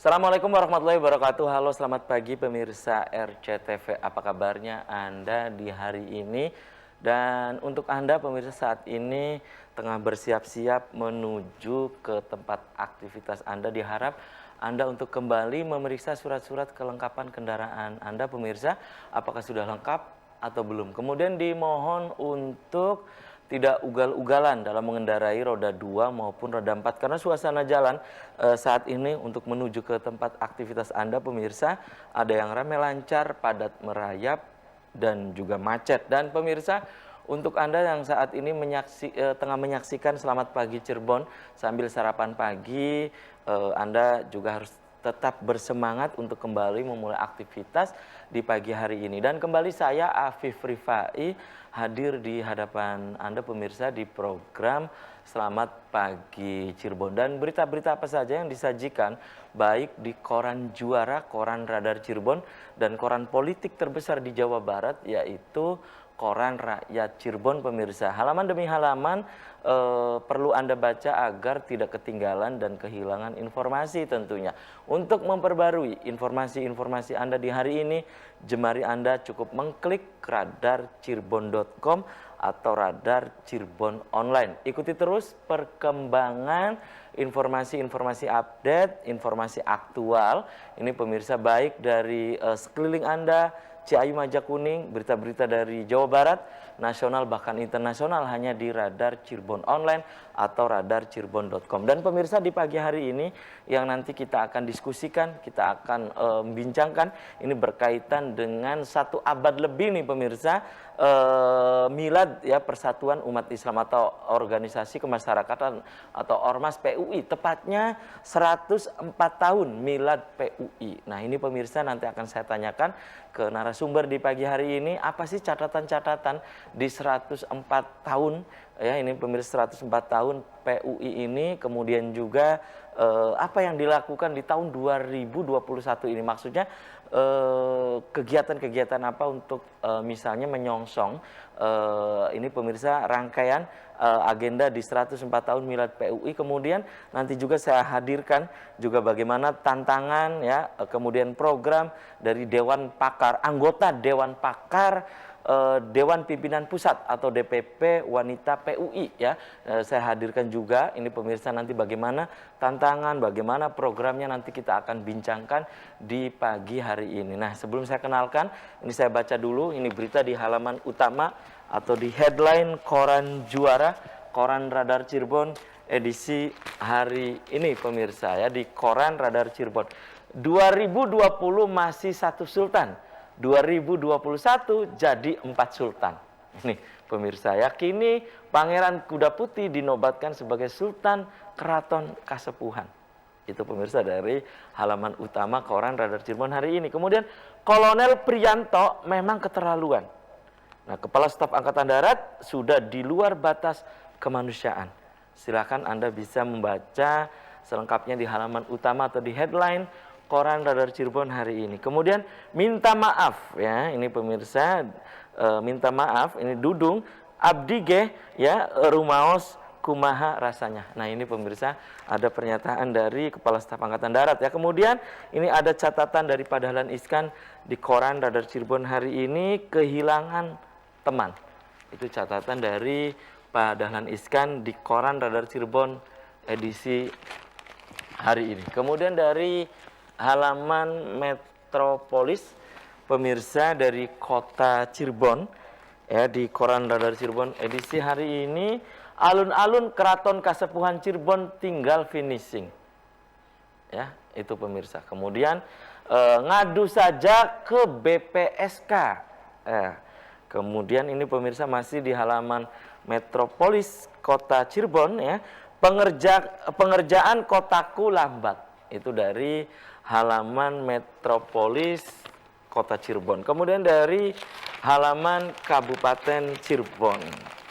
Assalamualaikum warahmatullahi wabarakatuh. Halo, selamat pagi pemirsa RCTV. Apa kabarnya Anda di hari ini? Dan untuk Anda pemirsa saat ini tengah bersiap-siap menuju ke tempat aktivitas Anda, diharap Anda untuk kembali memeriksa surat-surat kelengkapan kendaraan Anda pemirsa, apakah sudah lengkap atau belum. Kemudian dimohon untuk tidak ugal-ugalan dalam mengendarai roda 2 maupun roda 4 karena suasana jalan saat ini untuk menuju ke tempat aktivitas Anda pemirsa ada yang ramai lancar, padat merayap dan juga macet. Dan pemirsa, untuk Anda yang saat ini tengah menyaksikan Selamat Pagi Cirebon sambil sarapan pagi, Anda juga harus tetap bersemangat untuk kembali memulai aktivitas di pagi hari ini. Dan kembali saya Afif Rifai hadir di hadapan Anda pemirsa di program Selamat Pagi Cirebon. Dan berita-berita apa saja yang disajikan baik di koran Juara, koran Radar Cirebon, dan koran politik terbesar di Jawa Barat yaitu Koran Rakyat Cirebon pemirsa. Halaman demi halaman perlu Anda baca agar tidak ketinggalan dan kehilangan informasi tentunya. Untuk memperbarui informasi-informasi Anda di hari ini, jemari Anda cukup mengklik radarcirebon.com atau Radar Cirebon Online. Ikuti terus perkembangan informasi-informasi update, informasi aktual. Ini pemirsa baik dari sekeliling Anda, Ciayu Majakuning, berita-berita dari Jawa Barat, nasional bahkan internasional hanya di Radar Cirebon Online atau radarcirebon.com. Dan pemirsa di pagi hari ini yang nanti kita akan diskusikan, kita akan bincangkan, ini berkaitan dengan 1 abad lebih nih pemirsa, milad ya Persatuan Umat Islam atau Organisasi Kemasyarakatan atau Ormas PUI, tepatnya 104 tahun milad PUI. Nah ini pemirsa nanti akan saya tanyakan ke narasumber di pagi hari ini, apa sih catatan-catatan di 104 tahun ya ini pemirsa 104 tahun PUI ini, kemudian juga apa yang dilakukan di tahun 2021 ini, maksudnya kegiatan-kegiatan apa untuk misalnya menyongsong ini pemirsa rangkaian agenda di 104 tahun milad PUI. Kemudian nanti juga saya hadirkan juga bagaimana tantangan ya, kemudian program dari Dewan Pakar, anggota Dewan Pakar Dewan Pimpinan Pusat atau DPP Wanita PUI ya. Saya hadirkan juga ini pemirsa nanti bagaimana tantangan, bagaimana programnya nanti kita akan bincangkan di pagi hari ini. Nah, sebelum saya kenalkan, ini saya baca dulu ini berita di halaman utama atau di headline koran Juara, koran Radar Cirebon edisi hari ini pemirsa ya, di koran Radar Cirebon. 2020 masih 1 sultan. 2021 jadi 4 sultan. Ini pemirsa ya, kini Pangeran Kuda Putih dinobatkan sebagai Sultan Keraton Kasepuhan. Itu pemirsa dari halaman utama koran Radar Cirebon hari ini. Kemudian Kolonel Priyanto memang keterlaluan. Nah, Kepala Staf Angkatan Darat sudah di luar batas kemanusiaan. Silakan Anda bisa membaca selengkapnya di halaman utama atau di headline koran Radar Cirebon hari ini. Kemudian minta maaf ya, ini pemirsa minta maaf, ini Dudung abdi ge ya rumaos kumaha rasanya. Nah ini pemirsa ada pernyataan dari Kepala Staf Angkatan Darat ya. Kemudian ini ada catatan dari Pak Dahlan Iskan di koran Radar Cirebon hari ini, kehilangan teman. Itu catatan dari Pak Dahlan Iskan di koran Radar Cirebon edisi hari ini. Kemudian dari halaman Metropolis pemirsa dari kota Cirebon ya, di koran Radar Cirebon edisi hari ini, alun-alun Keraton Kasepuhan Cirebon tinggal finishing ya, itu pemirsa. Kemudian ngadu saja ke BPSK kemudian ini pemirsa masih di halaman Metropolis kota Cirebon ya, pengerjaan kotaku lambat, itu dari halaman Metropolis kota Cirebon. Kemudian dari halaman Kabupaten Cirebon.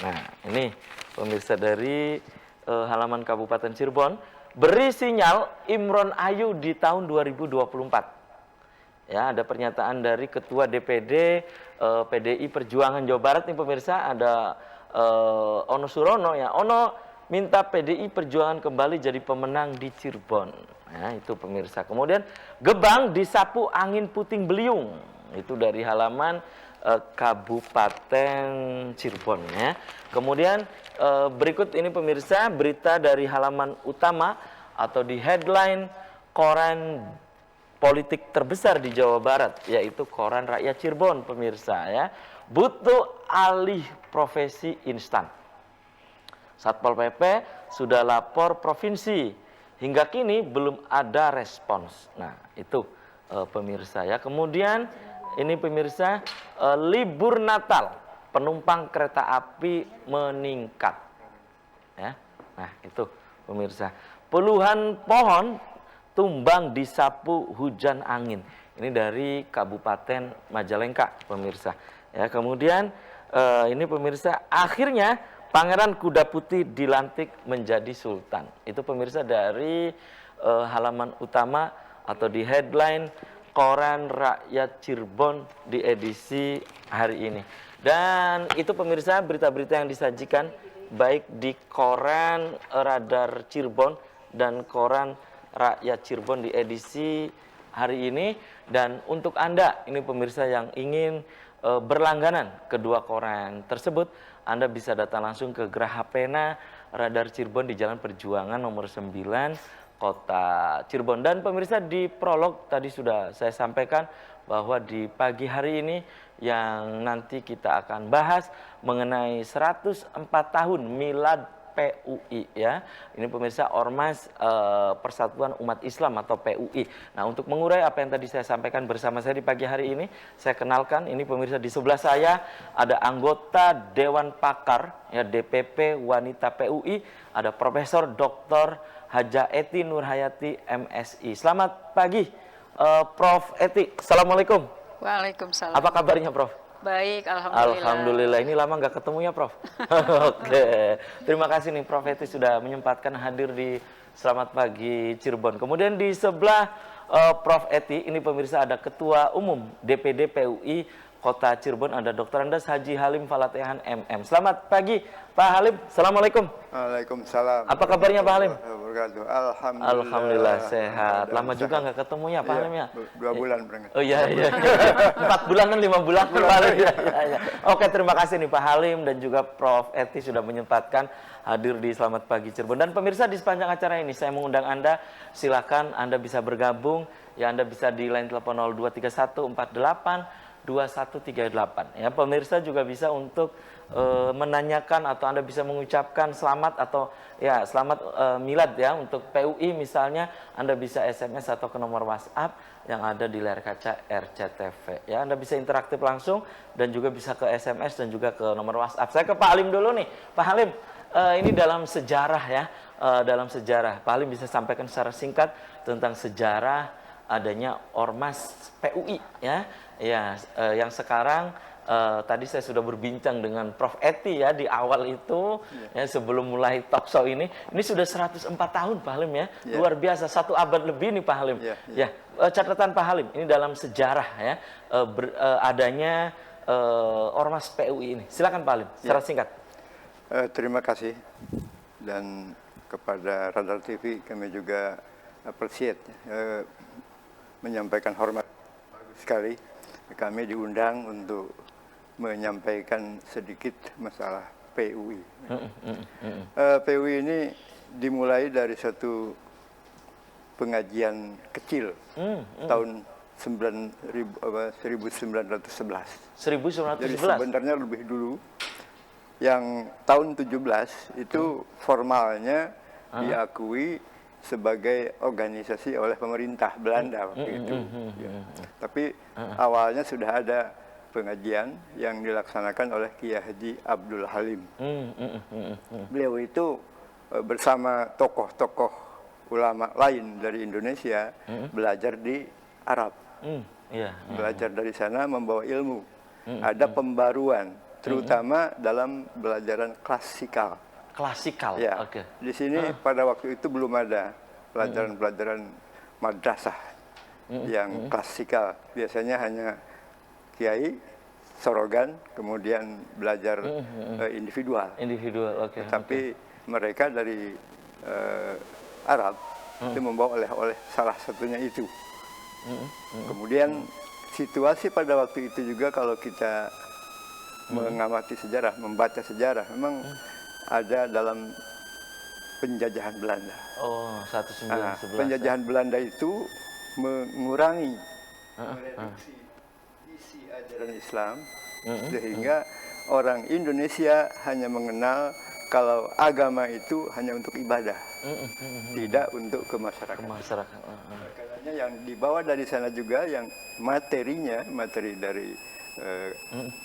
Nah ini pemirsa dari halaman Kabupaten Cirebon, beri sinyal Imron Ayu di tahun 2024. Ya, ada pernyataan dari Ketua DPD PDI Perjuangan Jawa Barat nih pemirsa, ada Ono Surono ya. Ono minta PDI Perjuangan kembali jadi pemenang di Cirebon. Ya, itu pemirsa. Kemudian Gebang disapu angin puting beliung. Itu dari halaman Kabupaten Cirebon ya. Kemudian berikut ini pemirsa berita dari halaman utama atau di headline koran politik terbesar di Jawa Barat, yaitu koran Rakyat Cirebon pemirsa ya. Butuh alih profesi instan. Satpol PP sudah lapor provinsi, hingga kini belum ada respons. Nah itu pemirsa ya. Kemudian ini pemirsa, libur Natal, penumpang kereta api meningkat. Ya, nah itu pemirsa. Puluhan pohon tumbang disapu hujan angin. Ini dari Kabupaten Majalengka, pemirsa. Ya, kemudian ini pemirsa, akhirnya Pangeran Kuda Putih dilantik menjadi Sultan. Itu pemirsa dari halaman utama atau di headline koran Rakyat Cirebon di edisi hari ini. Dan itu pemirsa berita-berita yang disajikan baik di koran Radar Cirebon dan koran Rakyat Cirebon di edisi hari ini. Dan untuk Anda ini pemirsa yang ingin berlangganan kedua koran tersebut, Anda bisa datang langsung ke Geraha Pena Radar Cirebon di Jalan Perjuangan nomor 9 Kota Cirebon. Dan pemirsa di prolog tadi sudah saya sampaikan bahwa di pagi hari ini yang nanti kita akan bahas mengenai 104 tahun milad PUI ya. Ini pemirsa Ormas Persatuan Umat Islam atau PUI. Nah, untuk mengurai apa yang tadi saya sampaikan bersama saya di pagi hari ini, saya kenalkan ini pemirsa di sebelah saya ada anggota Dewan Pakar ya DPP Wanita PUI, ada Profesor Dr. Haja Eti Nurhayati MSI. Selamat pagi Prof Eti. Assalamualaikum. Waalaikumsalam. Apa kabarnya Prof? Baik, alhamdulillah. Alhamdulillah, ini lama nggak ketemu ya Prof. Oke, terima kasih nih Prof Eti sudah menyempatkan hadir di Selamat Pagi Cirebon. Kemudian di sebelah Prof Eti, ini pemirsa ada Ketua Umum DPD PUI Kota Cirebon, ada Dr. Andes Haji Halim Falatehan MM. Selamat pagi Pak Halim. Assalamualaikum. Waalaikumsalam. Apa kabarnya Pak Halim? Alhamdulillah. Alhamdulillah sehat. Lama juga nggak ketemu ya Pak Halim ya? 2 bulan berengah. Oh iya. 4 bulan kan 5 bulan Pak Halim. Ya. Oke, terima kasih nih Pak Halim dan juga Prof Eti sudah menyempatkan hadir di Selamat Pagi Cirebon. Dan pemirsa di sepanjang acara ini saya mengundang Anda, silakan Anda bisa bergabung. Ya, Anda bisa di line telepon 0231482138 ya. Pemirsa juga bisa untuk menanyakan atau Anda bisa mengucapkan selamat atau ya selamat milad ya untuk PUI misalnya. Anda bisa SMS atau ke nomor WhatsApp yang ada di layar kaca RCTV ya. Anda bisa interaktif langsung dan juga bisa ke SMS dan juga ke nomor WhatsApp. Saya ke Pak Halim dulu nih. Pak Halim, ini dalam sejarah ya, dalam sejarah Pak Halim bisa sampaikan secara singkat tentang sejarah adanya Ormas PUI ya. Ya, yang sekarang tadi saya sudah berbincang dengan Prof Eti ya di awal itu ya, sebelum mulai talk show ini sudah 104 tahun Pak Halim ya. Luar biasa, 1 abad lebih nih Pak Halim. Ya, catatan Pak Halim ini dalam sejarah ya adanya Ormas PUI ini. Silakan Pak Halim secara singkat. Terima kasih, dan kepada Radar TV kami juga appreciate menyampaikan hormat sekali. Kami diundang untuk menyampaikan sedikit masalah PUI. PUI ini dimulai dari satu pengajian kecil tahun 1911. Jadi sebenarnya lebih dulu. Yang tahun 17 itu formalnya diakui sebagai organisasi oleh pemerintah Belanda waktu itu. Tapi awalnya sudah ada pengajian yang dilaksanakan oleh Kiai Haji Abdul Halim. Beliau itu bersama tokoh-tokoh ulama lain dari Indonesia belajar di Arab. Belajar dari sana membawa ilmu. Ada pembaruan, terutama dalam pelajaran klasikal. Klasikal, ya. Oke. Di sini pada waktu itu belum ada pelajaran-pelajaran madrasah yang klasikal. Biasanya hanya kiai, sorogan, kemudian belajar individual. Individual, oke. Tapi mereka dari Arab itu membawa oleh-oleh, salah satunya itu. Kemudian situasi pada waktu itu juga kalau kita mengamati sejarah, membaca sejarah, memang ada dalam penjajahan Belanda. Oh, 1911. Penjajahan Belanda itu mengurangi, mereduksi isi ajaran Islam, sehingga orang Indonesia hanya mengenal kalau agama itu hanya untuk ibadah, tidak untuk ke masyarakat. Makanya yang dibawa dari sana juga, yang materinya, materi dari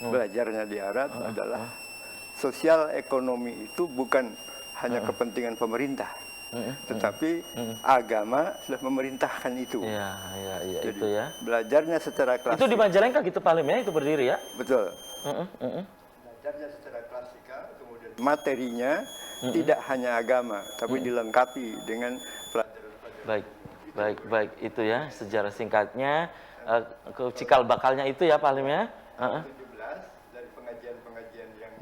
belajarnya di Arab adalah sosial ekonomi itu bukan hanya kepentingan pemerintah, tetapi agama sudah memerintahkan itu. Iya, Jadi, itu ya. belajarnya secara klasik. Itu di Majalengka gitu Pak Halim ya, itu berdiri ya? Betul. Belajarnya secara klasikal, kemudian materinya tidak hanya agama, tapi dilengkapi dengan pelajaran-pelajaran. Baik, itu ya sejarah singkatnya, ke cikal bakalnya itu ya Pak Halim ya. 17 dari pengajian-pengajian yang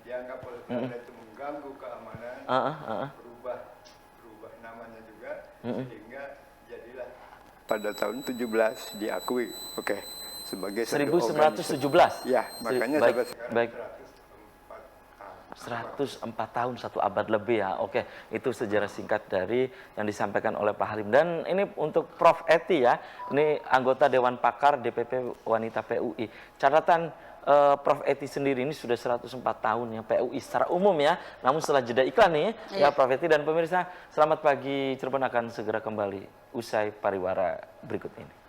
dianggap oleh Belanda itu mengganggu keamanan, berubah namanya juga, sehingga jadilah pada tahun 17 diakui, sebagai 1917. Ya, makanya sampai sekarang 104 tahun, 1 abad lebih ya. Oke, itu sejarah singkat dari yang disampaikan oleh Pak Halim. Dan ini untuk Prof. Eti ya, ini anggota Dewan Pakar DPP Wanita PUI. Catatan Prof. Eti sendiri ini sudah 104 tahun ya PUI secara umum ya. Namun setelah jeda iklan nih ya Prof. Eti dan pemirsa, selamat pagi Cirebon akan segera kembali usai pariwara berikut ini.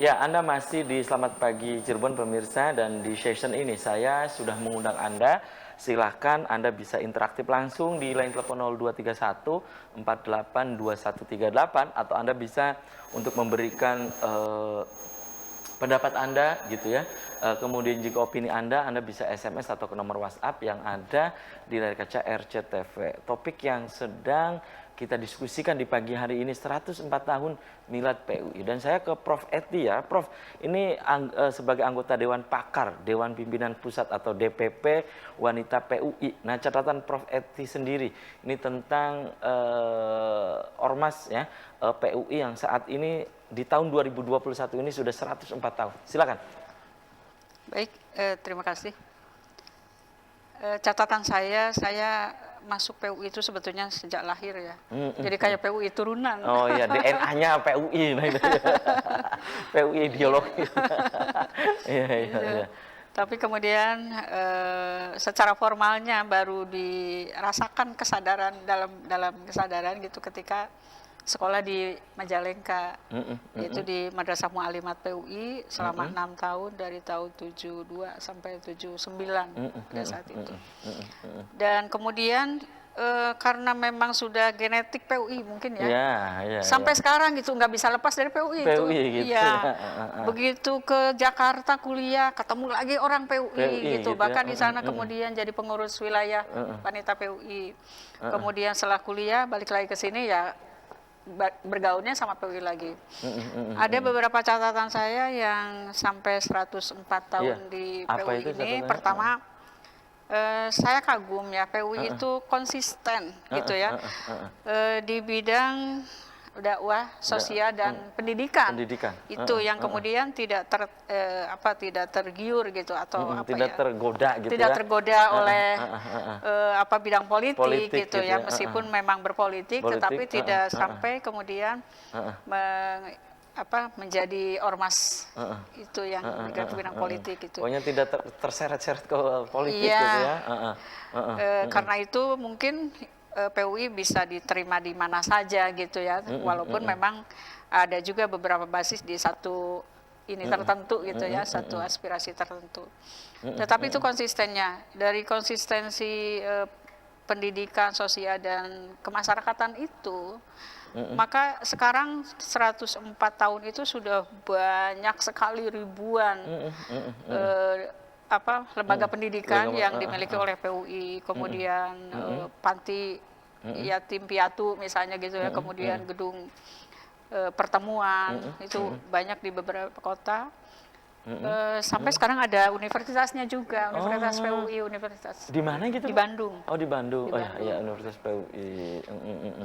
Ya, Anda masih di Selamat Pagi Cirebon pemirsa, dan di session ini saya sudah mengundang Anda. Silahkan Anda bisa interaktif langsung di line telepon 0231 482138 atau Anda bisa untuk memberikan pendapat Anda gitu ya. Kemudian jika opini Anda bisa SMS atau ke nomor WhatsApp yang ada di layar kaca RCTV. Topik yang sedang kita diskusikan di pagi hari ini 104 tahun milad PUI. Dan saya ke Prof. Eti ya. Prof, ini sebagai anggota Dewan Pakar, Dewan Pimpinan Pusat atau DPP Wanita PUI. Nah, catatan Prof. Eti sendiri ini tentang Ormas ya, PUI yang saat ini di tahun 2021 ini sudah 104 tahun. Silakan. Baik, terima kasih. Catatan saya masuk PUI itu sebetulnya sejak lahir ya. Jadi kayak PUI turunan. Oh iya, DNA-nya PUI. PUI ideologi. Iya. Tapi kemudian secara formalnya baru dirasakan kesadaran dalam kesadaran gitu ketika sekolah di Majalengka, yaitu di Madrasah Mu'alimat PUI selama 6 tahun dari tahun 72 sampai 79 pada saat itu. Dan kemudian karena memang sudah genetik PUI mungkin ya, sampai sekarang gitu nggak bisa lepas dari PUI itu. Gitu. Ya. Begitu ke Jakarta kuliah ketemu lagi orang PUI gitu. Bahkan di sana kemudian jadi pengurus wilayah wanita PUI. Kemudian setelah kuliah balik lagi ke sini ya bergaulnya sama PUI lagi. Ada beberapa catatan saya yang sampai 104 tahun di PUI ini. Pertama, saya kagum ya PUI itu konsisten gitu ya di bidang dakwah sosial dan pendidikan. Itu yang kemudian tidak tergiur gitu atau tidak tergoda gitu tidak ya. tergoda oleh bidang politik gitu ya, meskipun memang berpolitik tetapi tidak sampai kemudian menjadi ormas itu yang di bidang politik itu. Pokoknya tidak terseret-seret ke politik ya, gitu ya. Karena itu mungkin PUI bisa diterima di mana saja gitu ya, walaupun memang ada juga beberapa basis di satu ini tertentu gitu ya, satu aspirasi tertentu. Tetapi itu konsistennya, dari konsistensi pendidikan sosial dan kemasyarakatan itu, maka sekarang 104 tahun itu sudah banyak sekali ribuan lembaga pendidikan yang dimiliki oleh PUI, kemudian panti yatim piatu misalnya gitu ya, kemudian gedung pertemuan itu banyak di beberapa kota. Sampai sekarang ada universitasnya juga, Universitas PUI, Universitas Di mana gitu? di Bandung. Oh, di Bandung. Di Oh Bandung. ya, Universitas PUI.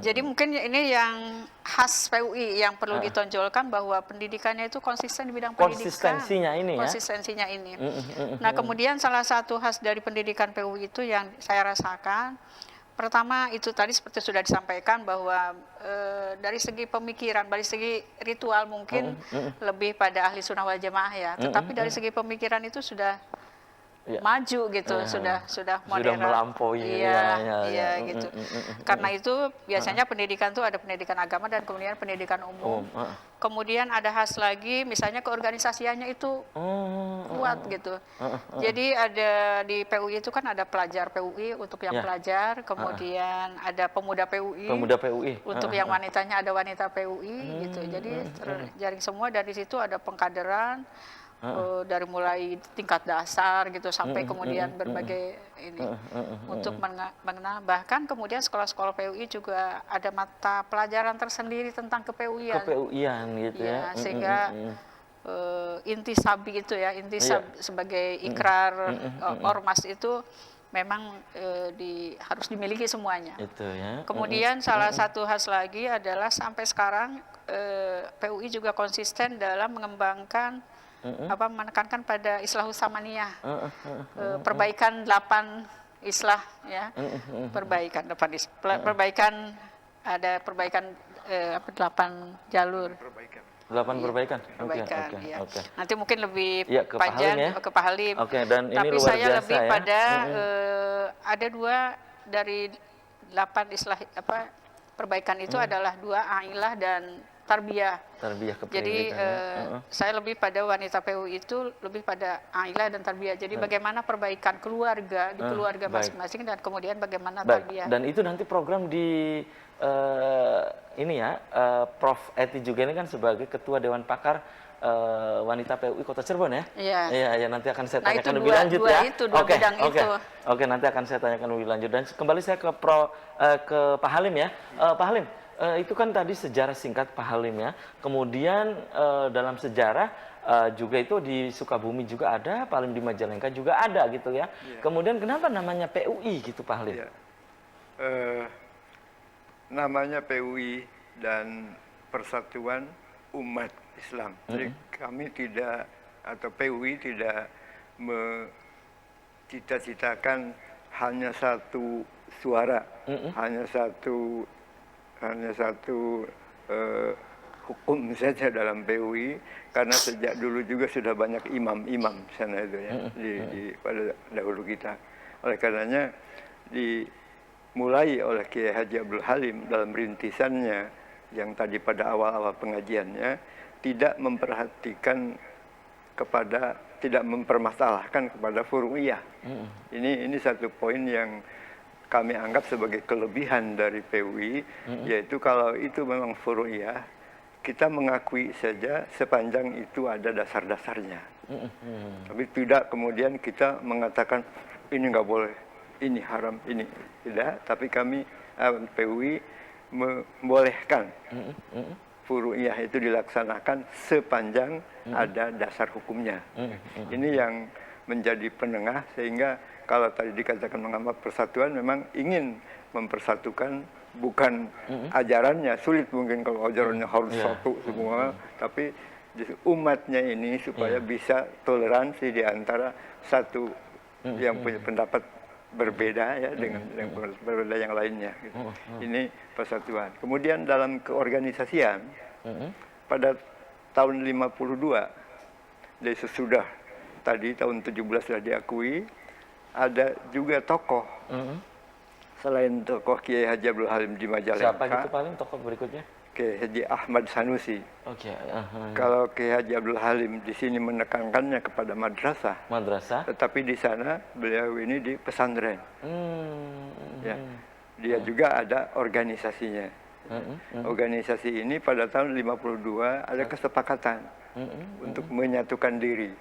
Jadi mungkin ini yang khas PUI yang perlu ditonjolkan, bahwa pendidikannya itu konsisten di bidang pendidikan. Konsistensinya ini ya. Konsistensinya ini. Nah, kemudian salah satu khas dari pendidikan PUI itu yang saya rasakan, pertama itu tadi seperti sudah disampaikan bahwa dari segi pemikiran, dari segi ritual mungkin lebih pada ahli sunnah wal jamaah ya. Tetapi dari segi pemikiran itu sudah maju gitu, sudah modern. Sudah melampaui. Iya, gitu. Karena itu biasanya pendidikan itu ada pendidikan agama dan kemudian pendidikan umum. Kemudian ada khas lagi, misalnya keorganisasiannya itu kuat gitu. Jadi ada di PUI itu kan ada pelajar PUI untuk yang pelajar, kemudian ada pemuda PUI. Pemuda PUI. Untuk yang wanitanya ada wanita PUI gitu. Jadi terjaring semua, dari situ ada pengkaderan. Dari mulai tingkat dasar gitu sampai kemudian berbagai ini untuk mengenal, bahkan kemudian sekolah-sekolah PUI juga ada mata pelajaran tersendiri tentang kepeuian. Kepeuian gitu ya. Sehingga intisab itu ya, intisab sebagai ikrar ormas itu memang harus dimiliki semuanya. Itu ya. Kemudian salah satu khas lagi adalah sampai sekarang PUI juga konsisten dalam mengembangkan menekankan pada islahu samaniyah, perbaikan 8 islah ya, perbaikan ada perbaikan 8 jalur. 8 perbaikan. Perbaikan, Oke. ya. Nanti mungkin lebih Ya, ke panjang Pahalim ya. ke Pahalim. Oke, dan ini tapi luar saya biasa lebih ya. pada ada 2 dari 8 islah perbaikan itu adalah 2 ailah dan tarbiyah. Jadi saya lebih pada wanita PUI itu lebih pada ailah dan tarbiyah. Jadi bagaimana perbaikan keluarga di keluarga masing-masing dan kemudian bagaimana tarbiyah. Dan itu nanti program di ini ya, Prof. Eti juga ini kan sebagai Ketua Dewan Pakar Wanita PUI Kota Cirebon ya? Iya, nanti akan saya tanyakan lebih lanjut ya. Oke, nanti akan saya tanyakan lebih lanjut. Dan kembali saya ke Pak Halim ya. Pak Halim, itu kan tadi sejarah singkat Pak Halim ya. Kemudian dalam sejarah juga itu di Sukabumi juga ada, Pak Halim di Majalengka juga ada gitu ya. Kemudian kenapa namanya PUI gitu Pak Halim? Namanya PUI dan Persatuan Umat Islam. Jadi kami tidak, atau PUI tidak mencita-citakan hanya satu suara, hanya satu hukum saja dalam PUI, karena sejak dulu juga sudah banyak imam-imam sana itu ya, pada dahulu kita. Oleh karenanya dimulai oleh Kiai Haji Abdul Halim dalam rintisannya yang tadi pada awal-awal pengajiannya, tidak mempermasalahkan kepada furu'iyah. Ini satu poin yang kami anggap sebagai kelebihan dari PUI, yaitu kalau itu memang furu'iyah, kita mengakui saja sepanjang itu ada dasar-dasarnya. Tapi tidak kemudian kita mengatakan ini nggak boleh, ini haram, ini tidak. Tapi kami PUI membolehkan furu'iyah itu dilaksanakan sepanjang ada dasar hukumnya. Ini yang menjadi penengah, sehingga kalau tadi dikatakan mengamak persatuan, memang ingin mempersatukan, bukan ajarannya. Sulit mungkin kalau ajarannya harus satu semua, tapi umatnya ini supaya bisa toleransi di antara satu yang punya pendapat berbeda ya dengan yang berbeda yang lainnya. Gitu. Ini persatuan. Kemudian dalam keorganisasian pada tahun 52, dari sesudah tadi tahun 17 sudah diakui, ada juga tokoh selain tokoh Kiai Haji Abdul Halim di Majalengka. Siapa gitu paling tokoh berikutnya? Kiai Haji Ahmad Sanusi. Kalau Kiai Haji Abdul Halim di sini menekankannya kepada madrasah. Tetapi di sana beliau ini di pesantren. Ya, dia juga ada organisasinya. Organisasi ini pada tahun 52 ada kesepakatan untuk menyatukan diri.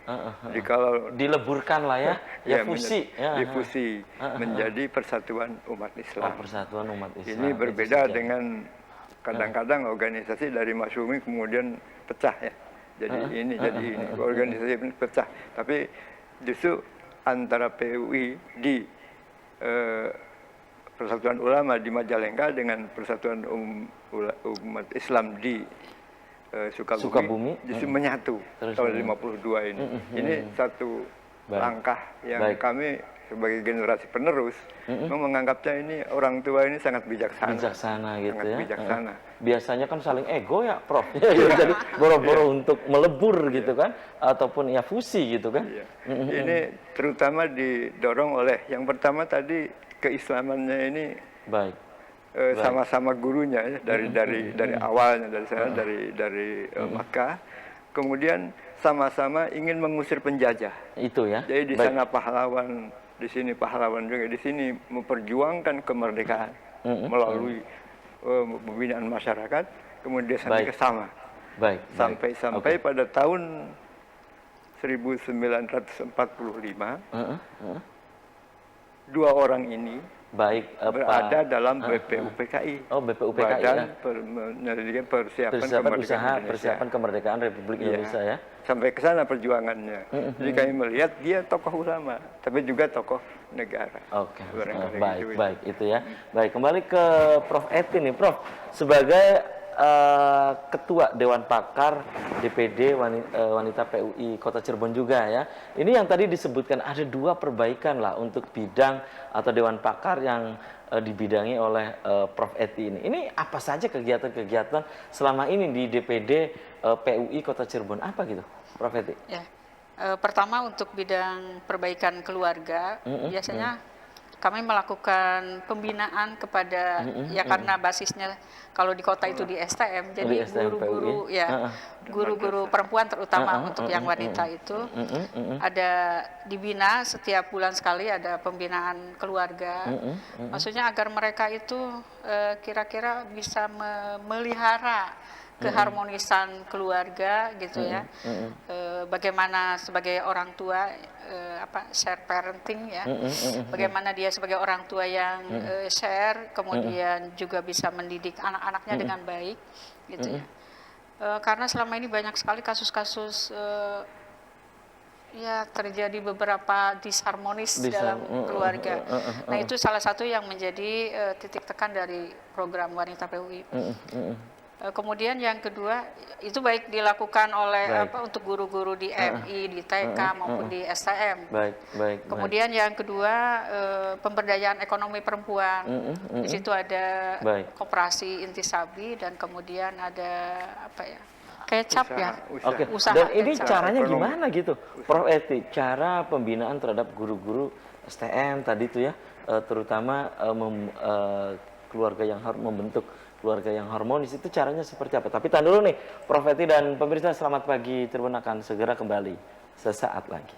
Jadi kalau Dileburkan lah ya, ya fusi. difusi menjadi Persatuan Umat Islam. Persatuan Umat Islam. Ini Itu berbeda sejarah. dengan kadang-kadang organisasi dari Masyumi kemudian pecah ya. Jadi ini organisasi ini pecah. Tapi justru antara PUI di Persatuan Ulama di Majalengka dengan Persatuan Umat Islam di Sukabumi justru menyatu tahun 52 ini. Ini satu langkah yang kami sebagai generasi penerus menganggapnya ini orang tua ini sangat bijaksana. Bijaksana gitu sangat ya. bijaksana. Biasanya kan saling ego ya, Prof. Jadi boro-boro untuk melebur gitu kan, ataupun ya fusi gitu kan. Ini terutama didorong oleh yang pertama tadi keislamannya ini Baik. sama-sama gurunya ya, dari awalnya dari sana dari Makkah, kemudian sama-sama ingin mengusir penjajah. Itu ya. Jadi di sana pahlawan, di sini pahlawan juga, di sini memperjuangkan kemerdekaan melalui pembinaan masyarakat, kemudian sampai ke sama. Baik. Sampai pada tahun 1945 dua orang ini berada dalam BPUPKI. Oh, BPUPKI Badan ya. Penyelidikan Persiapan Persiapan Kemerdekaan Republik Indonesia ya. Sampai ke sana perjuangannya. Jadi kami melihat dia tokoh ulama, tapi juga tokoh negara. Oke. Barangkali Baik itu ya. Baik, kembali ke Prof Eti nih, Prof. Sebagai Ketua Dewan Pakar DPD Wanita PUI Kota Cirebon juga ya. Ini yang tadi disebutkan ada dua perbaikan lah untuk bidang atau Dewan Pakar yang dibidangi oleh Prof Eti ini. Ini apa saja kegiatan-kegiatan selama ini di DPD PUI Kota Cirebon, apa gitu, Prof Eti? Ya. Pertama untuk bidang perbaikan keluarga, biasanya kami melakukan pembinaan kepada ya karena basisnya kalau di kota itu di STM, jadi guru-guru ya guru-guru perempuan terutama untuk yang wanita itu ada dibina setiap bulan sekali, ada pembinaan keluarga. Maksudnya agar mereka itu kira-kira bisa memelihara keharmonisan keluarga gitu ya. Bagaimana sebagai orang tua share parenting ya. Bagaimana dia sebagai orang tua yang share, kemudian juga bisa mendidik anak-anaknya dengan baik gitu ya. Karena selama ini banyak sekali kasus-kasus ya terjadi beberapa disharmonis dalam keluarga. Nah, itu salah satu yang menjadi titik tekan dari program Wanita PUI. Kemudian yang kedua itu baik dilakukan oleh untuk guru-guru di MI, di TK maupun di STM. Kemudian yang kedua pemberdayaan ekonomi perempuan. Di situ ada koperasi Intisabi dan kemudian ada kecap usaha. Dan ini caranya gimana gitu, Prof Eti? Cara pembinaan terhadap guru-guru STM tadi itu ya, terutama keluarga yang harus membentuk keluarga yang harmonis, itu caranya seperti apa? Tapi tahan dulu nih, Prof Eti dan pemirsa, selamat pagi Cirebon akan segera kembali sesaat lagi.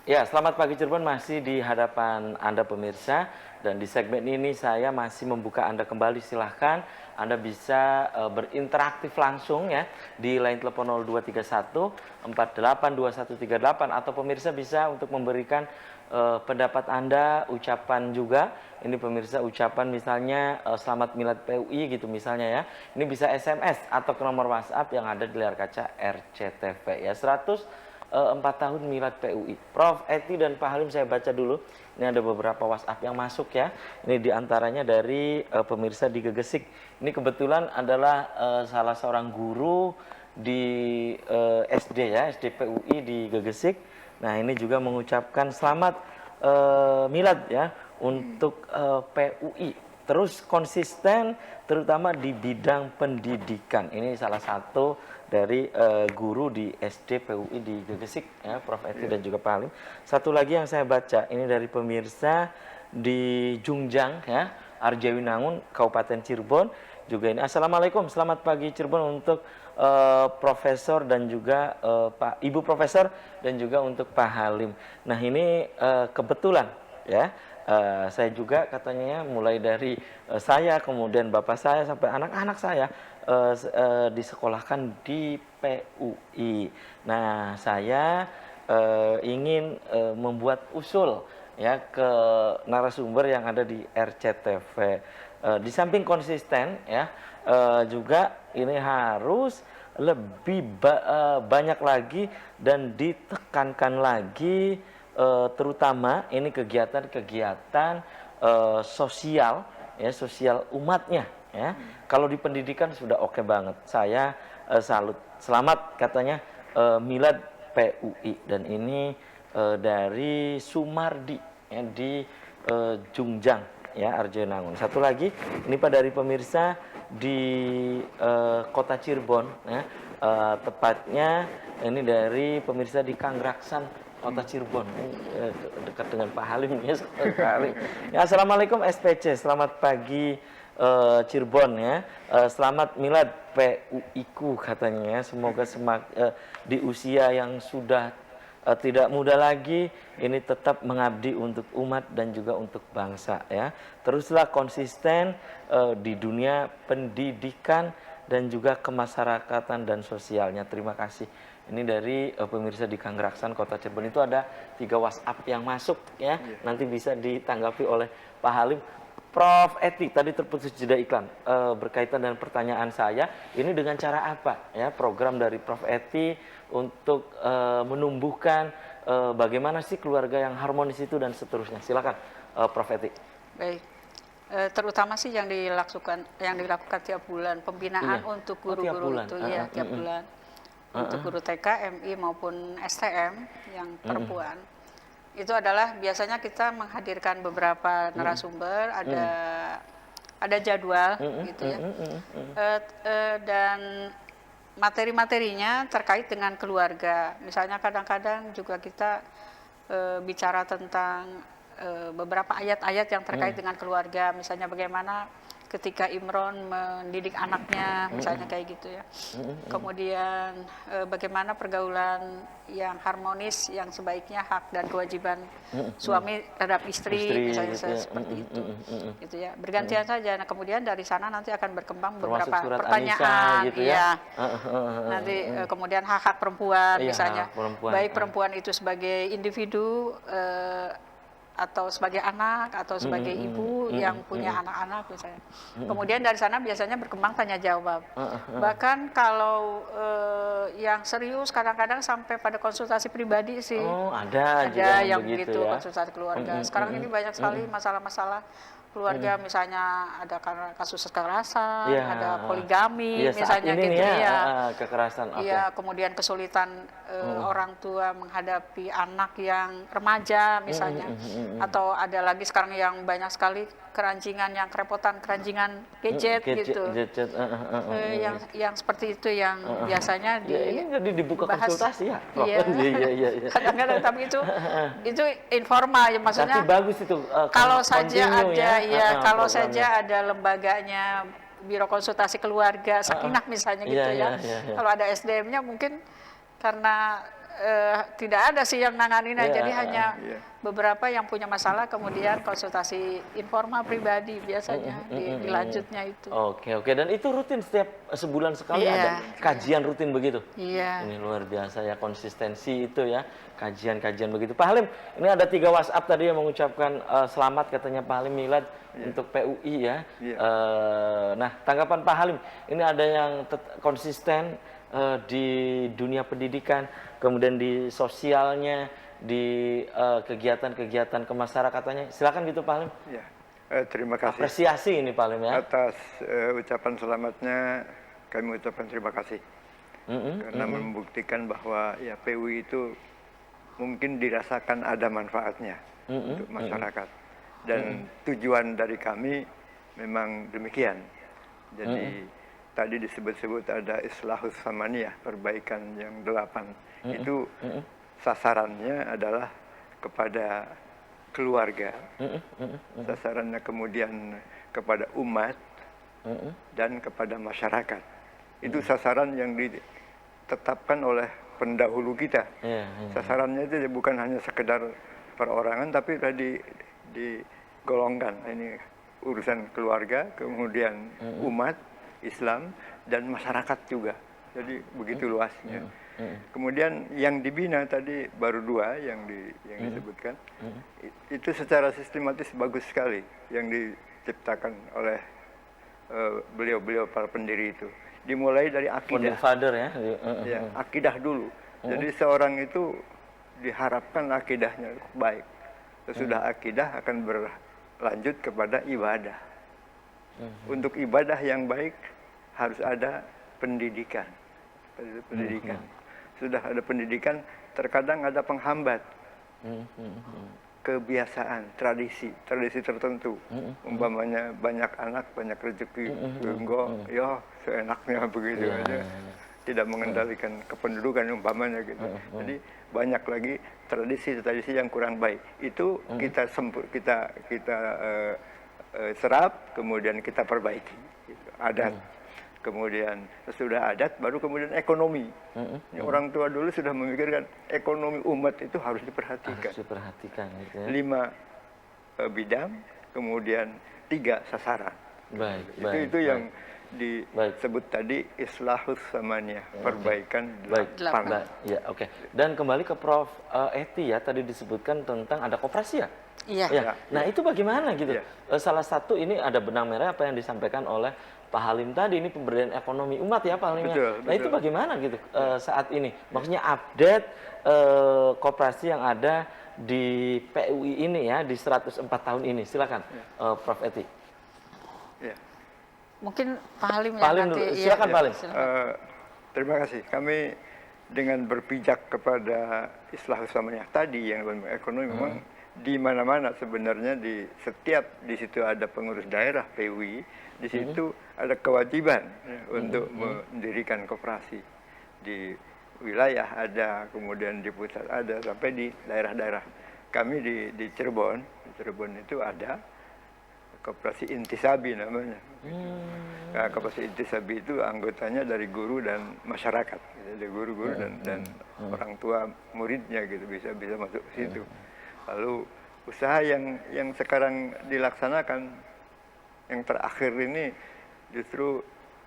Ya, selamat pagi Cirebon, masih di hadapan Anda pemirsa. Dan di segmen ini saya masih membuka Anda kembali, silahkan Anda bisa berinteraksi langsung ya di line telepon 0231 482138 atau pemirsa bisa untuk memberikan pendapat Anda, ucapan juga. Ini pemirsa ucapan misalnya selamat milad PUI gitu misalnya ya. Ini bisa SMS atau ke nomor WhatsApp yang ada di layar kaca RCTV ya. 4 tahun milad PUI. Prof Eti dan Pak Halim, saya baca dulu. Ini ada beberapa WhatsApp yang masuk ya. Ini diantaranya dari pemirsa di Gegesik. Ini kebetulan adalah salah seorang guru di SD ya, SD PUI di Gegesik. Nah, ini juga mengucapkan selamat milad ya untuk PUI. Terus konsisten terutama di bidang pendidikan. Ini salah satu dari guru di SD PUI di Gegesik ya, Prof Eti dan juga Pak Halim. Satu lagi yang saya baca ini dari pemirsa di Jungjang ya, Arjawinangun, Kabupaten Cirebon. juga ini. Assalamualaikum, selamat pagi Cirebon untuk Profesor dan juga Ibu Profesor dan juga untuk Pak Halim. Nah ini kebetulan ya. Saya juga katanya mulai dari saya, kemudian bapak saya sampai anak-anak saya disekolahkan di PUI. Nah, saya ingin membuat usul ya ke narasumber yang ada di RCTV. Di samping konsisten ya, juga ini harus lebih banyak lagi dan ditekankan lagi, terutama ini kegiatan-kegiatan sosial ya, sosial umatnya ya. Kalau di pendidikan sudah oke banget, saya salut. Selamat katanya Milad PUI, dan ini dari Sumardi ya, di Jungjang ya, Arjunangun. Satu lagi ini Pak dari pemirsa di kota Cirebon ya, tepatnya ini dari pemirsa di Kangraksan kota Cirebon, dekat dengan Pak Halim ya sekali. Ya, Assalamualaikum SPC, selamat pagi Cirebon ya, selamat Milad PUI-ku katanya ya. Semoga di usia yang sudah tidak muda lagi ini tetap mengabdi untuk umat dan juga untuk bangsa ya. Teruslah konsisten di dunia pendidikan dan juga kemasyarakatan dan sosialnya. Terima kasih. Ini dari pemirsa di Kangraksan Kota Cirebon. Itu ada 3 WhatsApp yang masuk ya. Nanti bisa ditanggapi oleh Pak Halim. Prof Eti, tadi terputus jeda iklan, berkaitan dengan pertanyaan saya, ini dengan cara apa ya program dari Prof Eti untuk menumbuhkan bagaimana sih keluarga yang harmonis itu dan seterusnya. Silakan Prof Eti. Baik. Terutama sih yang dilakukan tiap bulan pembinaan untuk guru-guru itu ya, tiap bulan. Untuk guru TK, MI maupun STM yang perempuan. Itu adalah biasanya kita menghadirkan beberapa narasumber, ada jadwal gitu ya. Dan materi-materinya terkait dengan keluarga. Misalnya kadang-kadang juga kita bicara tentang beberapa ayat-ayat yang terkait dengan keluarga, misalnya bagaimana ketika Imron mendidik anaknya, misalnya kayak gitu ya. Kemudian bagaimana pergaulan yang harmonis, yang sebaiknya hak dan kewajiban suami terhadap istri misalnya seperti itu. Gitu ya. Bergantian saja. Nah, kemudian dari sana nanti akan berkembang beberapa pertanyaan gitu ya. Nanti kemudian hak-hak perempuan misalnya. Perempuan. Baik perempuan itu sebagai individu atau sebagai anak atau sebagai ibu yang punya anak-anak misalnya. Kemudian dari sana biasanya berkembang tanya jawab. Bahkan kalau yang serius kadang-kadang sampai pada konsultasi pribadi sih. Oh, ada juga yang begitu begitu ya. konsultasi keluarga. Sekarang ini banyak sekali masalah-masalah keluarga, misalnya ada karena kasus kekerasan, ada poligami, misalnya gitu ya. Kekerasan. Iya, kemudian kesulitan orang tua menghadapi anak yang remaja misalnya, atau ada lagi sekarang yang banyak sekali keranjingan yang kerepotan, keranjingan gadget gitu. Yang seperti itu yang biasanya ini jadi dibuka konsultasi ya. Iya. Kadang-kadang tapi itu informal ya, maksudnya. Tapi bagus itu. Kalau saja ada ya. kalau saja ada lembaganya Biro Konsultasi Keluarga Sakinah misalnya gitu ya. Kalau ada SDM-nya mungkin karena tidak ada sih yang nanganinnya, jadi hanya beberapa yang punya masalah kemudian konsultasi informal pribadi biasanya dilanjutnya itu. Oke, dan itu rutin setiap sebulan sekali ada kajian rutin begitu. Iya. Ini luar biasa ya, konsistensi itu ya, kajian-kajian begitu. Pak Halim, ini ada 3 WhatsApp tadi yang mengucapkan selamat katanya Pak Halim Milad untuk PUI ya. Nah, tanggapan Pak Halim, ini ada yang konsisten di dunia pendidikan, kemudian di sosialnya, di kegiatan-kegiatan kemasyarakatannya. Silakan gitu Pak Halim. Ya, terima kasih. Apresiasi ini Pak Halim ya. Atas ucapan selamatnya kami ucapkan terima kasih. Karena membuktikan bahwa ya PUI itu mungkin dirasakan ada manfaatnya untuk masyarakat. Dan tujuan dari kami memang demikian. Jadi tadi disebut-sebut ada islahus samaniyah, perbaikan yang 8. Itu sasarannya adalah kepada keluarga. Sasarannya kemudian kepada umat, dan kepada masyarakat. Itu sasaran yang ditetapkan oleh pendahulu kita. Sasarannya itu bukan hanya sekedar perorangan, tapi sudah digolongkan. Ini urusan keluarga, kemudian umat Islam dan masyarakat juga. Jadi begitu luasnya. Kemudian yang dibina tadi baru 2 yang disebutkan. Itu secara sistematis bagus sekali yang diciptakan oleh beliau-beliau para pendiri itu. Dimulai dari akidah. Father ya. Ya, akidah dulu. Jadi seorang itu diharapkan akidahnya baik. Sesudah akidah akan berlanjut kepada ibadah. Untuk ibadah yang baik harus ada pendidikan. Sudah ada pendidikan, terkadang ada penghambat. Kebiasaan, tradisi tertentu. Umpamanya banyak anak, banyak rezeki. Enggak, ya seenaknya begitu aja. Tidak mengendalikan kependudukan umpamanya gitu. Jadi banyak lagi tradisi yang kurang baik. Itu kita serap, kemudian kita perbaiki. Gitu. Adat. Kemudian sesudah adat, baru kemudian ekonomi. Orang tua dulu sudah memikirkan ekonomi umat itu harus diperhatikan. Harus diperhatikan. Gitu ya. 5 bidang, kemudian 3 sasaran. Itu yang disebut tadi islahus samaniyah, perbaikan 8. Ya, oke. Dan kembali ke Prof. Eti ya, tadi disebutkan tentang ada koperasi ya? Iya. Ya. Nah, itu bagaimana gitu? Salah satu ini ada benang merah apa yang disampaikan oleh Pak Halim tadi, ini pemberdayaan ekonomi umat ya Pak Halim. Nah, itu bagaimana gitu saat ini? Maksudnya update koperasi yang ada di PUI ini ya, di 104 tahun ini. Silakan Prof. Eti. Ya. Mungkin Pak Halim Pak Halim dulu. Silakan Pak Halim. Terima kasih. Kami dengan berpijak kepada islah samaniyah tadi yang ekonomi memang di mana-mana sebenarnya di situ ada pengurus daerah PUI, di situ ada kewajiban untuk mendirikan koperasi. Di wilayah ada, kemudian di pusat ada, sampai di daerah-daerah. Kami di Cirebon itu ada koperasi intisabi namanya. Nah, koperasi intisabi itu anggotanya dari guru dan masyarakat, dari guru-guru dan orang tua muridnya gitu, bisa masuk ke situ. Lalu usaha yang sekarang dilaksanakan yang terakhir ini justru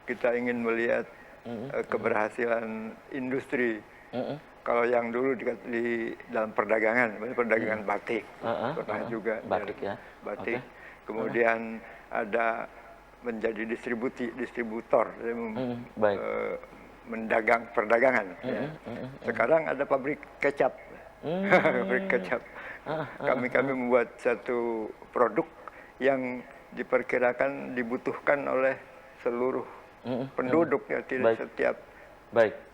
kita ingin melihat keberhasilan industri. Kalau yang dulu di dalam perdagangan batik, pernah juga batik ya. Batik. Kemudian ada menjadi distributor, perdagangan. Sekarang ada pabrik kecap, pabrik kecap. Kami membuat satu produk yang diperkirakan dibutuhkan oleh seluruh penduduk ya, tidak setiap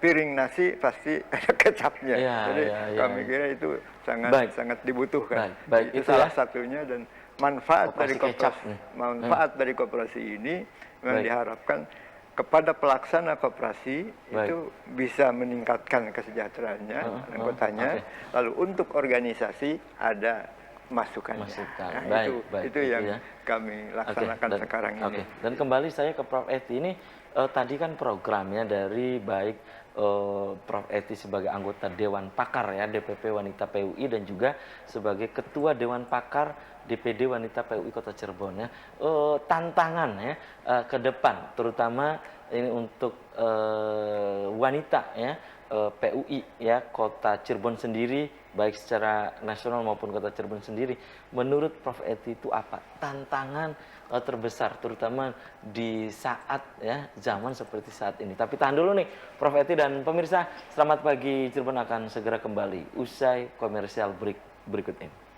piring nasi pasti ada kecapnya. Jadi kami kira itu sangat dibutuhkan. Itu salah satunya, dan manfaat dari koperasi ini memang diharapkan kepada pelaksana koperasi itu bisa meningkatkan kesejahteraannya anggotanya. Lalu untuk organisasi ada masukannya. Nah, itu yang kami laksanakan sekarang ini. Dan kembali saya ke Prof. Eti ini, tadi kan programnya dari baik Prof. Eti sebagai anggota Dewan Pakar ya DPP Wanita PUI dan juga sebagai Ketua Dewan Pakar DPD Wanita PUI Kota Cirebon ya. Tantangan ya ke depan terutama ini untuk wanita ya PUI ya Kota Cirebon sendiri, baik secara nasional maupun Kota Cirebon sendiri. Menurut Prof. Eti itu apa tantangan terbesar terutama di saat ya zaman seperti saat ini? Tapi tahan dulu nih Prof. Eti dan pemirsa, Selamat Pagi Cirebon akan segera kembali usai komersial break berikut ini.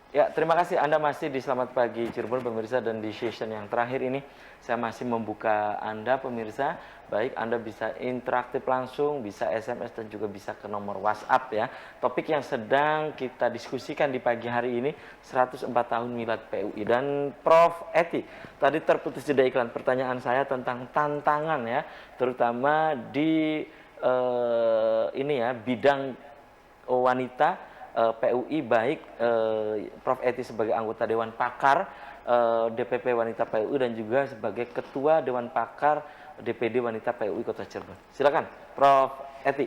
Ya, Ya, terima kasih Anda masih di Selamat Pagi Cirebon pemirsa, dan di session yang terakhir ini saya masih membuka Anda pemirsa. Baik, Anda bisa interaktif langsung, bisa SMS dan juga bisa ke nomor WhatsApp ya. Topik yang sedang kita diskusikan di pagi hari ini 104 tahun Milad PUI. Dan Prof Eti, tadi terputus jeda iklan, pertanyaan saya tentang tantangan ya, terutama di ini ya, bidang wanita PUI, baik Prof Eti sebagai anggota Dewan Pakar DPP Wanita PUI dan juga sebagai Ketua Dewan Pakar DPD Wanita PUI Kota Cirebon. Silakan Prof Eti.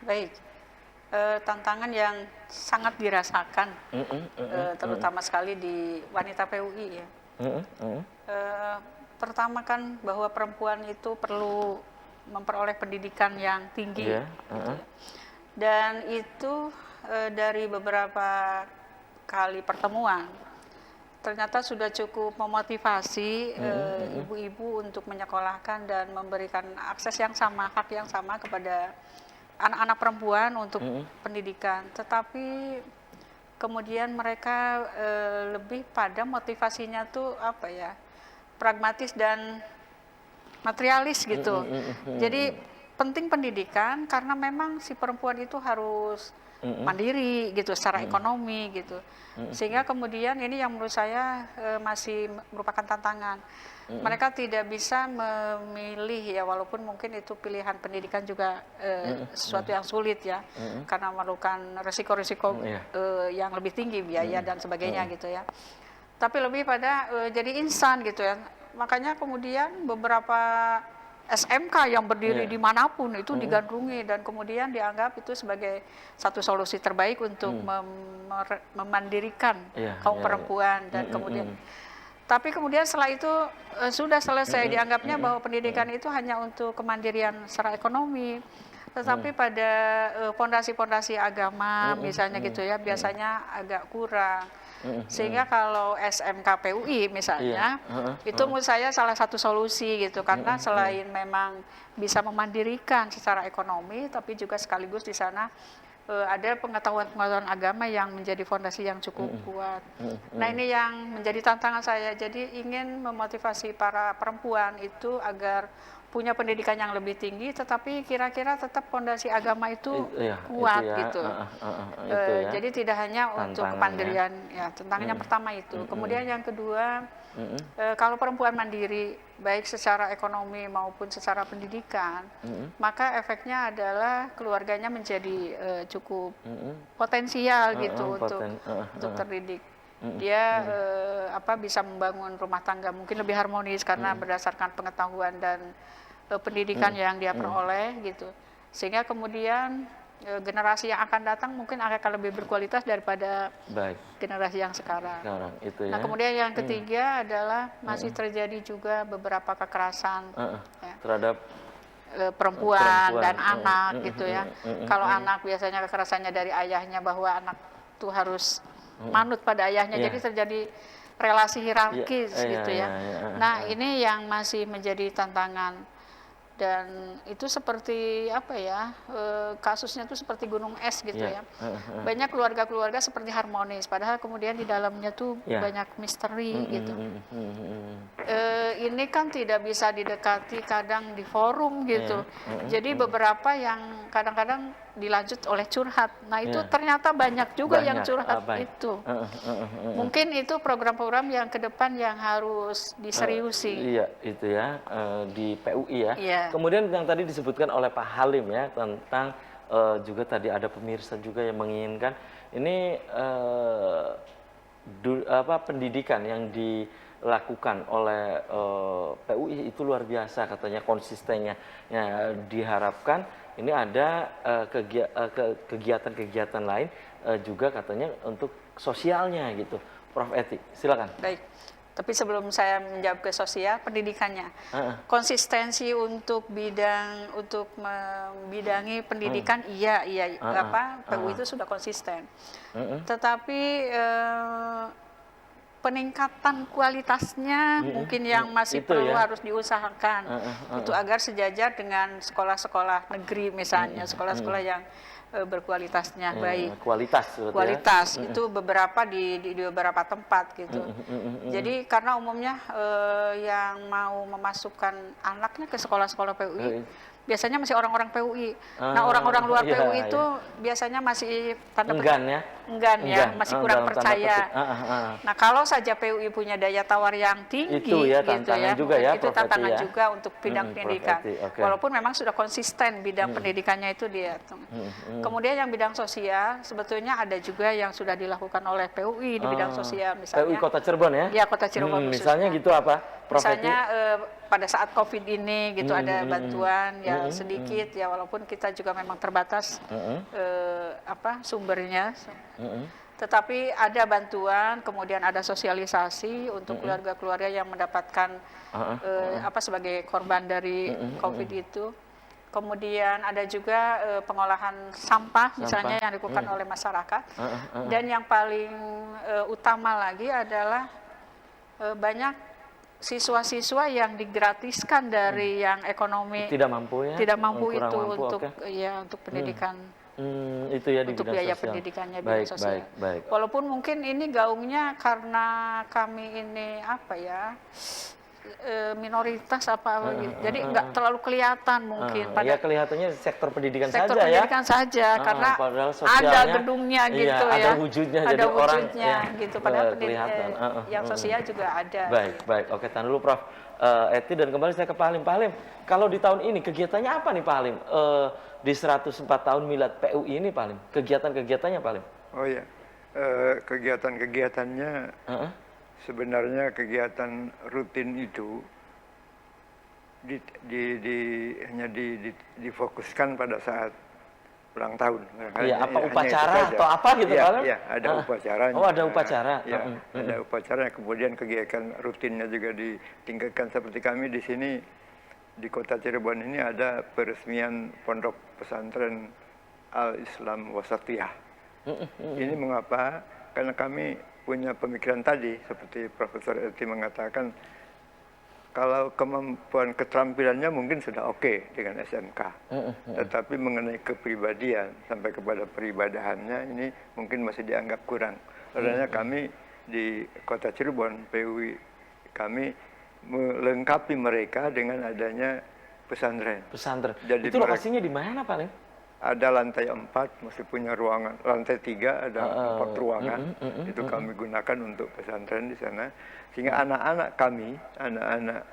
Baik, tantangan yang sangat dirasakan, terutama sekali di wanita PUI ya. Pertama kan bahwa perempuan itu perlu memperoleh pendidikan yang tinggi, dan itu dari beberapa kali pertemuan ternyata sudah cukup memotivasi ibu-ibu untuk menyekolahkan dan memberikan akses yang sama, hak yang sama kepada anak-anak perempuan untuk pendidikan. Tetapi kemudian mereka lebih pada motivasinya tuh apa ya, pragmatis dan materialis gitu. Jadi penting pendidikan karena memang si perempuan itu harus mandiri gitu secara ekonomi gitu. Sehingga kemudian ini yang menurut saya masih merupakan tantangan. Mereka tidak bisa memilih ya, walaupun mungkin itu pilihan pendidikan juga sesuatu yang sulit ya, karena memerlukan risiko-risiko yang lebih tinggi, biaya dan sebagainya gitu ya. Tapi lebih pada jadi instan gitu ya. Makanya kemudian beberapa SMK yang berdiri dimanapun itu digandrungi, dan kemudian dianggap itu sebagai satu solusi terbaik untuk memandirikan kaum perempuan. Dan kemudian tapi kemudian setelah itu sudah selesai, dianggapnya bahwa pendidikan itu hanya untuk kemandirian secara ekonomi. Tetapi pada fondasi-fondasi agama misalnya gitu ya, biasanya agak kurang. Sehingga kalau SMK PUI misalnya, itu menurut saya salah satu solusi gitu, karena selain memang bisa memandirikan secara ekonomi, tapi juga sekaligus di sana ada pengetahuan-pengetahuan agama yang menjadi fondasi yang cukup kuat. Nah, ini yang menjadi tantangan saya. Jadi ingin memotivasi para perempuan itu agar punya pendidikan yang lebih tinggi, tetapi kira-kira tetap fondasi agama itu kuat gitu. Jadi tidak hanya untuk kemandirian ya, tantangannya pertama itu. Kemudian yang kedua, kalau perempuan mandiri baik secara ekonomi maupun secara pendidikan, maka efeknya adalah keluarganya menjadi cukup potensial gitu untuk terdidik. Dia bisa membangun rumah tangga mungkin lebih harmonis karena berdasarkan pengetahuan dan pendidikan yang dia peroleh gitu. Sehingga kemudian generasi yang akan datang mungkin akan lebih berkualitas daripada generasi yang sekarang. Itu ya. Nah, kemudian yang ketiga adalah masih terjadi juga beberapa kekerasan terhadap perempuan dan anak gitu ya. Kalau anak biasanya kekerasannya dari ayahnya, bahwa anak itu harus manut pada ayahnya, jadi terjadi relasi hierarkis gitu ya. Nah, ini yang masih menjadi tantangan. Dan itu seperti apa ya, kasusnya itu seperti gunung es gitu ya. Banyak keluarga-keluarga seperti harmonis, padahal kemudian di dalamnya tuh banyak misteri gitu. Ini kan tidak bisa didekati kadang di forum gitu. Jadi beberapa yang kadang-kadang dilanjut oleh curhat. Nah, itu ternyata banyak juga yang curhat itu. Mungkin itu program-program yang ke depan yang harus diseriusi. Iya, itu ya, di PUI ya. Kemudian yang tadi disebutkan oleh Pak Halim ya, tentang juga tadi ada pemirsa juga yang menginginkan ini pendidikan yang dilakukan oleh PUI itu luar biasa katanya, konsistennya. Ya, diharapkan ini ada kegiatan-kegiatan lain juga katanya untuk sosialnya gitu. Prof Eti, silakan. Baik. Tapi sebelum saya menjawab ke sosial, pendidikannya, konsistensi untuk membidangi pendidikan, PUI itu sudah konsisten. Tetapi peningkatan kualitasnya mungkin yang masih itu perlu ya. harus diusahakan. Itu agar sejajar dengan sekolah-sekolah negeri misalnya, sekolah-sekolah yang berkualitasnya baik. Kualitas berarti ya. Kualitas itu beberapa di beberapa tempat gitu. Jadi karena umumnya yang mau memasukkan anaknya ke sekolah-sekolah PUI biasanya masih orang-orang PUI. Nah, orang-orang luar iya, PUI iya. itu biasanya masih Enggan ya. enggan ya, masih kurang dalam tanda percaya. petik. Nah, kalau saja PUI punya daya tawar yang tinggi, Itu ya, gitu tantangan juga ya, itu Prof. tantangan Eti ya. juga untuk bidang pendidikan. Prof. Eti, oke. Walaupun memang sudah konsisten bidang pendidikannya itu dia. Kemudian yang bidang sosial sebetulnya ada juga yang sudah dilakukan oleh PUI di bidang sosial, misalnya. PUI Kota Cirebon ya? Ya, Kota Cirebon khususnya. Misalnya gitu apa, Prof. Eti? Misalnya pada saat COVID ini gitu ada bantuan ya sedikit ya, walaupun kita juga memang terbatas sumbernya. Tetapi ada bantuan, kemudian ada sosialisasi untuk keluarga-keluarga yang mendapatkan sebagai korban dari COVID itu. Kemudian ada juga pengolahan sampah misalnya yang dilakukan oleh masyarakat. Dan yang paling utama lagi adalah banyak siswa-siswa yang digratiskan dari yang ekonomi Tidak mampu ya? tidak mampu Kurang itu mampu, untuk oke. untuk pendidikan. Itu ya di Untuk bidang biaya sosial. pendidikannya bidang Baik, sosial. baik. Walaupun mungkin ini gaungnya karena kami ini minoritas gitu. Jadi nggak terlalu kelihatan mungkin Ya kelihatannya sektor pendidikan sektor saja ya. pendidikan saja karena Padahal ada sosialnya, gedungnya iya, gitu ya. ada wujudnya, ada jadi orang wujudnya ya, gitu. Padahal kelihatan. yang sosial juga ada. Baik. Oke, tahan dulu Prof. Eti, dan kembali saya ke Pak Halim. Pak Halim, kalau di tahun ini kegiatannya apa nih Pak Halim? Di 104 tahun milad PUI ini Pak Halim, kegiatan-kegiatannya Pak Halim? Oh ya, kegiatan-kegiatannya sebenarnya kegiatan rutin itu hanya difokuskan pada saat ulang tahun. Iya, apa Hanya upacara itu saja. atau apa gitu Iya, Pak Halim? iya, ada upacaranya. Oh, ada upacara. Ya, ada upacara. Kemudian kegiatan rutinnya juga ditingkatkan, seperti kami di sini di Kota Cirebon ini ada peresmian Pondok Pesantren Al-Islam Wasatiyah. Ini mengapa? Karena kami punya pemikiran tadi, seperti Profesor Eti mengatakan, kalau kemampuan keterampilannya mungkin sudah oke dengan SMK, tetapi mengenai kepribadian sampai kepada peribadahannya ini mungkin masih dianggap kurang. Karena kami di Kota Cirebon, PUI kami melengkapi mereka dengan adanya pesantren. Jadi Itu lokasinya di mana Pak Halim? Ada lantai 4, masih punya ruangan. Lantai 3 ada 4 ruangan. Itu kami gunakan untuk pesantren di sana. Sehingga anak-anak kami, anak-anak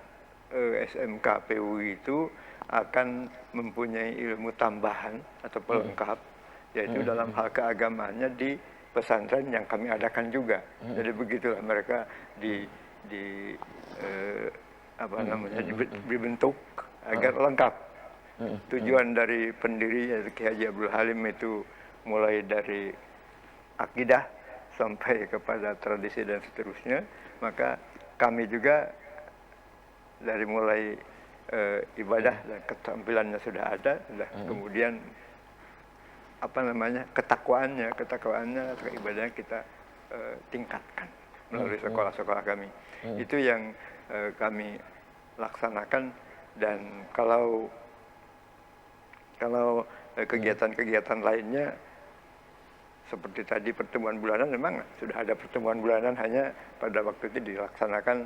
SMK PUI itu akan mempunyai ilmu tambahan atau pelengkap, yaitu dalam hal keagamaannya di pesantren yang kami adakan juga. Jadi begitulah mereka dibentuk agar lengkap. Tujuan dari pendiri yaitu Ki Haji Abdul Halim itu mulai dari akidah sampai kepada tradisi dan seterusnya. Maka kami juga dari mulai ibadah dan keterampilannya sudah ada, kemudian ketakwaannya atau ibadahnya kita tingkatkan melalui sekolah-sekolah kami. Itu yang kami laksanakan. Dan kalau kegiatan-kegiatan lainnya seperti tadi pertemuan bulanan, memang sudah ada pertemuan bulanan, hanya pada waktu itu dilaksanakan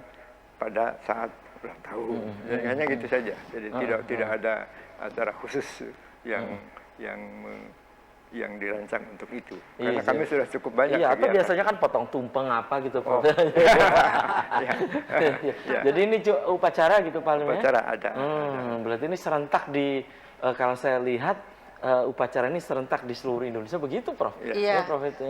pada saat ulang tahun. Hanya gitu saja. Jadi tidak ada acara khusus yang dirancang untuk itu. Karena kami sudah cukup banyak. Iya, atau biasanya kan potong tumpeng apa gitu. Jadi ini upacara gitu Pak Halim ya? Upacara ada. Berarti ini serentak kalau saya lihat upacara ini serentak di seluruh Indonesia, begitu Prof? Iya,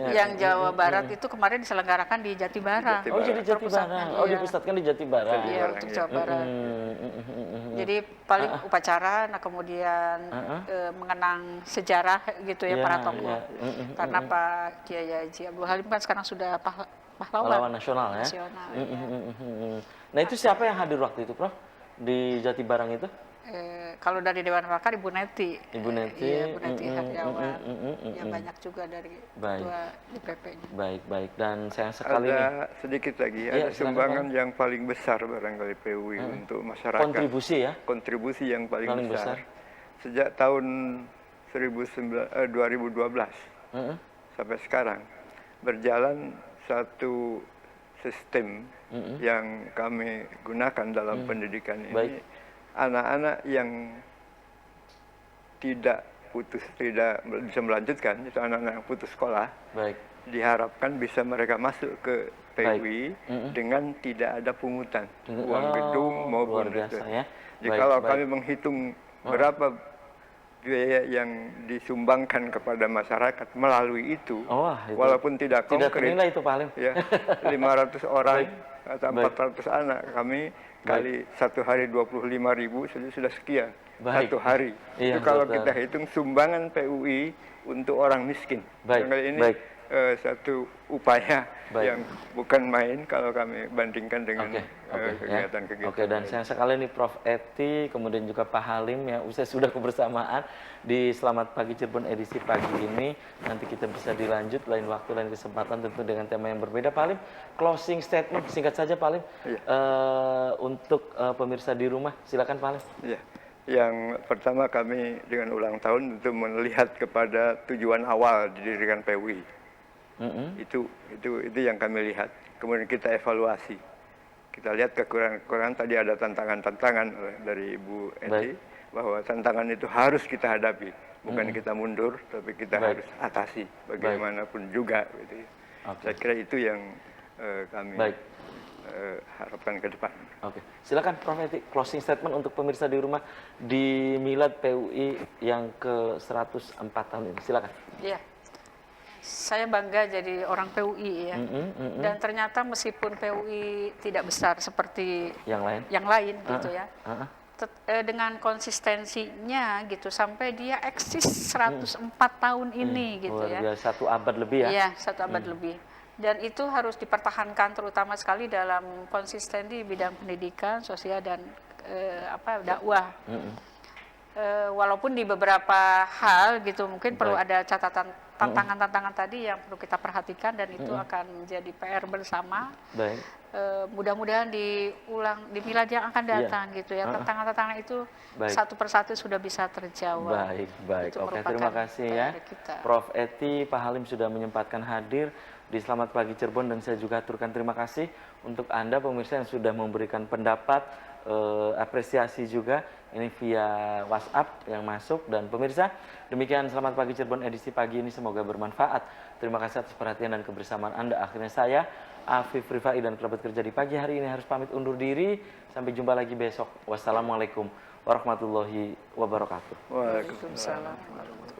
yang Jawa Barat itu kemarin diselenggarakan di Jati Barang. Oh, jadi Jati Barang. Oh, dipusatkan di Jati Barang. Iya, untuk Jawa Barat. Jadi paling upacara, kemudian mengenang sejarah gitu ya para tokoh. Karena Pak Kiai Haji Abdul Halim kan sekarang sudah pahlawan nasional ya. Nasional. Nah, itu siapa yang hadir waktu itu Prof? Di Jati Barang itu? kalau dari Dewan Pakar Ibu Neti. Ibu Neti. Iya, Bu Neti Harjawan. Ya banyak juga dari ketua DPP-nya. Baik, baik. Dan sayang sekali nih. Ada sedikit lagi, Iya, ada silakan, sumbangan yang paling besar barangkali PUI untuk masyarakat. Kontribusi ya? Kontribusi yang paling Paling besar. besar. Sejak tahun 2012 sampai sekarang berjalan satu sistem yang kami gunakan dalam pendidikan ini. Baik. Anak-anak yang tidak bisa melanjutkan, itu anak-anak yang putus sekolah, Baik. diharapkan bisa mereka masuk ke PUI dengan tidak ada pungutan uang gedung maupun luar biasa ya. Jadi Baik, kalau baik. kami menghitung berapa biaya yang disumbangkan kepada masyarakat melalui itu, Wah, itu walaupun tidak tidak konkret, ternilai itu Pak Halim. ya 500 orang atau Baik. 400 anak kami kali satu hari 25.000 sudah sekian Baik. satu hari. Iya, Itu kalau betul. kita hitung sumbangan PUI untuk orang miskin. Baik, Kali ini baik. Satu upaya Baik. yang bukan main kalau kami bandingkan dengan Oke, ya. kegiatan-kegiatan. Oke, dan sayang sekali nih Prof. Eti, kemudian juga Pak Halim ya, usai sudah kebersamaan di Selamat Pagi Cirebon edisi pagi ini. Nanti kita bisa dilanjut lain waktu, lain kesempatan tentu dengan tema yang berbeda. Pak Halim, closing statement singkat saja Pak Halim. Iya. Untuk pemirsa di rumah, silakan Pak Halim. Ya. Yang pertama kami dengan ulang tahun untuk melihat kepada tujuan awal didirikan PUI. Itu yang kami lihat. Kemudian kita evaluasi. Kita lihat kekurangan-kekurangan, tadi ada tantangan-tantangan dari Ibu Eti, bahwa tantangan itu harus kita hadapi. Bukan kita mundur, tapi kita harus atasi bagaimanapun juga. Gitu. Saya kira itu yang kami harapkan ke depan. Oke, silakan Prof. Eti, closing statement untuk pemirsa di rumah di Milad PUI yang ke-104 tahun ini. Silakan. Iya. Saya bangga jadi orang PUI ya. Dan ternyata meskipun PUI tidak besar seperti Yang lain. gitu ya. Dengan konsistensinya gitu sampai dia eksis 104 tahun ini gitu Luar ya. biasa, 1 abad lebih ya. Iya, 1 abad lebih. Dan itu harus dipertahankan terutama sekali dalam konsisten di bidang pendidikan, sosial dan dakwah. Walaupun di beberapa hal gitu mungkin perlu ada catatan tantangan-tantangan tadi yang perlu kita perhatikan dan itu akan menjadi PR bersama. Baik. Mudah-mudahan diulang di milad yang akan datang gitu ya. Tantangan-tantangan itu satu persatu sudah bisa terjawab. Baik. Itu Oke, merupakan terima kasih ya. PR kita. Prof. Eti, Pak Halim sudah menyempatkan hadir di Selamat Pagi Cirebon dan saya juga aturkan terima kasih untuk Anda pemirsa yang sudah memberikan pendapat, apresiasi juga ini via WhatsApp yang masuk. Dan pemirsa, demikian Selamat Pagi Cirebon edisi pagi ini, semoga bermanfaat. Terima kasih atas perhatian dan kebersamaan Anda. Akhirnya saya Afif Rifai dan kerabat kerja di pagi hari ini harus pamit undur diri. Sampai jumpa lagi besok. Wassalamualaikum warahmatullahi wabarakatuh. Waalaikumsalam. Waalaikumsalam.